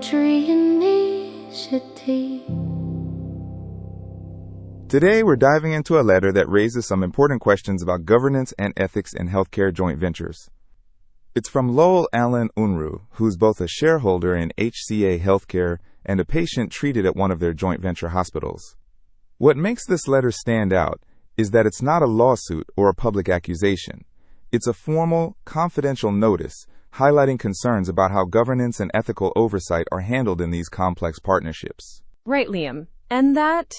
Codetree initiative. Today, we're diving into a letter that raises some important questions about governance and ethics in healthcare joint ventures. It's from Lowell Allen Unruh, who's both a shareholder in HCA Healthcare and a patient treated at one of their joint venture hospitals. What makes this letter stand out is that it's not a lawsuit or a public accusation. It's a formal, confidential notice highlighting concerns about how governance and ethical oversight are handled in these complex partnerships. Right, Liam. And that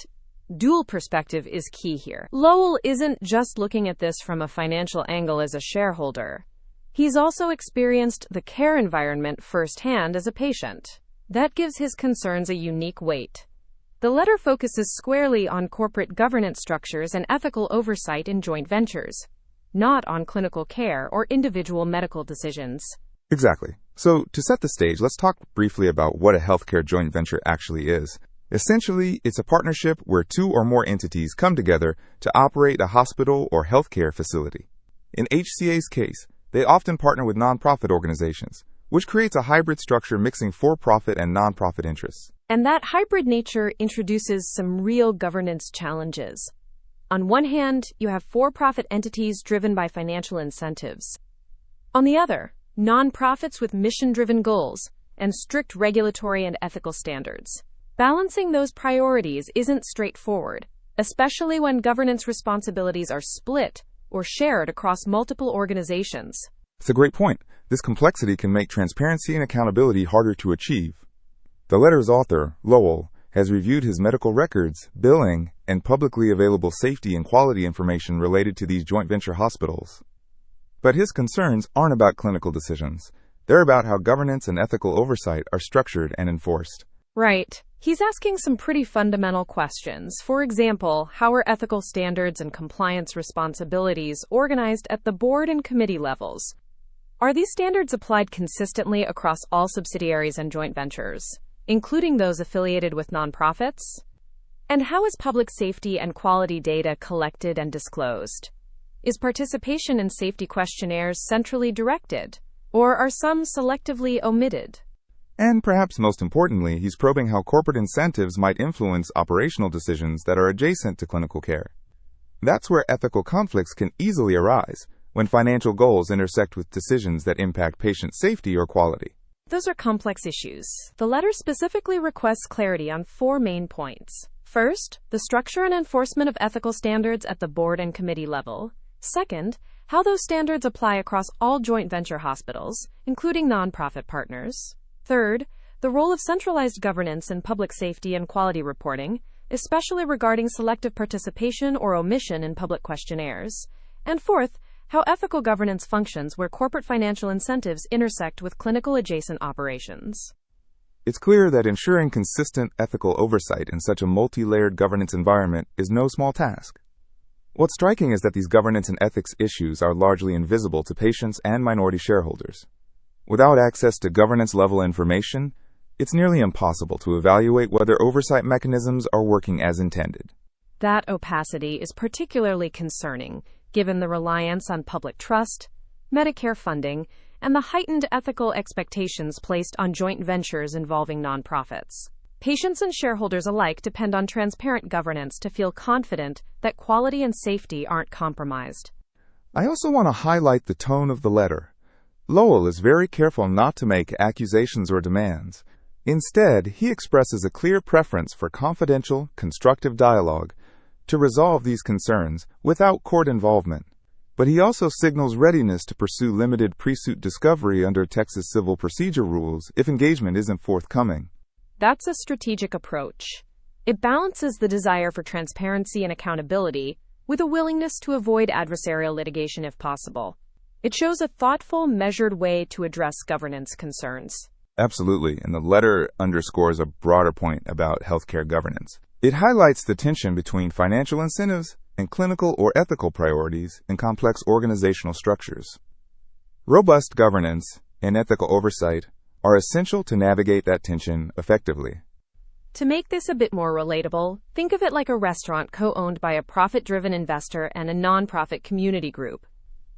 dual perspective is key here. Lowell isn't just looking at this from a financial angle as a shareholder. He's also experienced the care environment firsthand as a patient. That gives his concerns a unique weight. The letter focuses squarely on corporate governance structures and ethical oversight in joint ventures, not on clinical care or individual medical decisions. Exactly. So, to set the stage, let's talk briefly about what a healthcare joint venture actually is. Essentially, it's a partnership where two or more entities come together to operate a hospital or healthcare facility. In HCA's case, they often partner with nonprofit organizations, which creates a hybrid structure mixing for-profit and nonprofit interests. And that hybrid nature introduces some real governance challenges. On one hand, you have for-profit entities driven by financial incentives. On the other, nonprofits with mission-driven goals and strict regulatory and ethical standards. Balancing those priorities isn't straightforward, especially when governance responsibilities are split or shared across multiple organizations. It's a great point. This complexity can make transparency and accountability harder to achieve. The letter's author, Lowell, has reviewed his medical records, billing, and publicly available safety and quality information related to these joint venture hospitals. But his concerns aren't about clinical decisions. They're about how governance and ethical oversight are structured and enforced. Right. He's asking some pretty fundamental questions. For example, how are ethical standards and compliance responsibilities organized at the board and committee levels? Are these standards applied consistently across all subsidiaries and joint ventures, including those affiliated with nonprofits? And how is public safety and quality data collected and disclosed? Is participation in safety questionnaires centrally directed, or are some selectively omitted? And perhaps most importantly, he's probing how corporate incentives might influence operational decisions that are adjacent to clinical care. That's where ethical conflicts can easily arise, when financial goals intersect with decisions that impact patient safety or quality. Those are complex issues. The letter specifically requests clarity on 4 main points. First, the structure and enforcement of ethical standards at the board and committee level. Second, how those standards apply across all joint venture hospitals, including nonprofit partners. Third, the role of centralized governance in public safety and quality reporting, especially regarding selective participation or omission in public questionnaires. And fourth, how ethical governance functions where corporate financial incentives intersect with clinical adjacent operations. It's clear that ensuring consistent ethical oversight in such a multi-layered governance environment is no small task. What's striking is that these governance and ethics issues are largely invisible to patients and minority shareholders. Without access to governance-level information, it's nearly impossible to evaluate whether oversight mechanisms are working as intended. That opacity is particularly concerning, given the reliance on public trust, Medicare funding, and the heightened ethical expectations placed on joint ventures involving nonprofits. Patients and shareholders alike depend on transparent governance to feel confident that quality and safety aren't compromised. I also want to highlight the tone of the letter. Lowell is very careful not to make accusations or demands. Instead, he expresses a clear preference for confidential, constructive dialogue to resolve these concerns without court involvement. But he also signals readiness to pursue limited pre-suit discovery under Texas civil procedure rules if engagement isn't forthcoming. That's a strategic approach. It balances the desire for transparency and accountability with a willingness to avoid adversarial litigation if possible. It shows a thoughtful, measured way to address governance concerns. Absolutely, and the letter underscores a broader point about healthcare governance. It highlights the tension between financial incentives and clinical or ethical priorities in complex organizational structures. Robust governance and ethical oversight are essential to navigate that tension effectively. To make this a bit more relatable, think of it like a restaurant co-owned by a profit-driven investor and a nonprofit community group.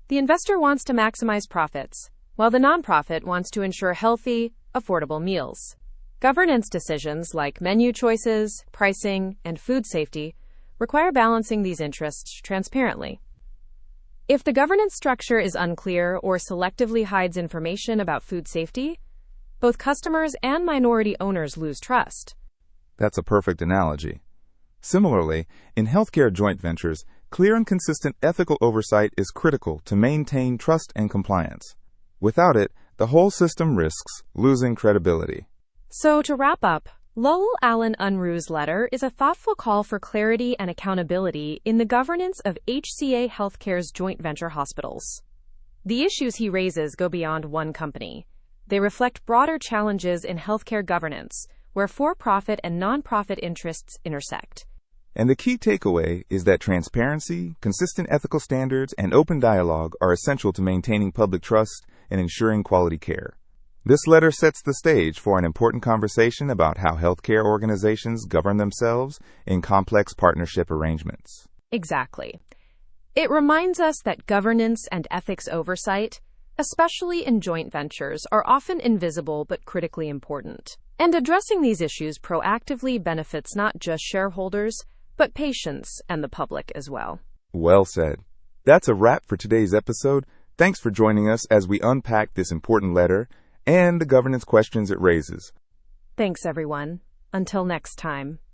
The investor wants to maximize profits, while the nonprofit wants to ensure healthy, affordable meals. Governance decisions like menu choices, pricing, and food safety require balancing these interests transparently. If the governance structure is unclear or selectively hides information about food safety, both customers and minority owners lose trust. That's a perfect analogy. Similarly, in healthcare joint ventures, clear and consistent ethical oversight is critical to maintain trust and compliance. Without it, the whole system risks losing credibility. So, to wrap up, Lowell Allen Unruh's letter is a thoughtful call for clarity and accountability in the governance of HCA Healthcare's joint venture hospitals. The issues he raises go beyond one company. They reflect broader challenges in healthcare governance, where for-profit and non-profit interests intersect. And the key takeaway is that transparency, consistent ethical standards, and open dialogue are essential to maintaining public trust and ensuring quality care. This letter sets the stage for an important conversation about how healthcare organizations govern themselves in complex partnership arrangements. Exactly. It reminds us that governance and ethics oversight, especially in joint ventures, are often invisible but critically important. And addressing these issues proactively benefits not just shareholders, but patients and the public as well. Well said. That's a wrap for today's episode. Thanks for joining us as we unpack this important letter and the governance questions it raises. Thanks, everyone. Until next time.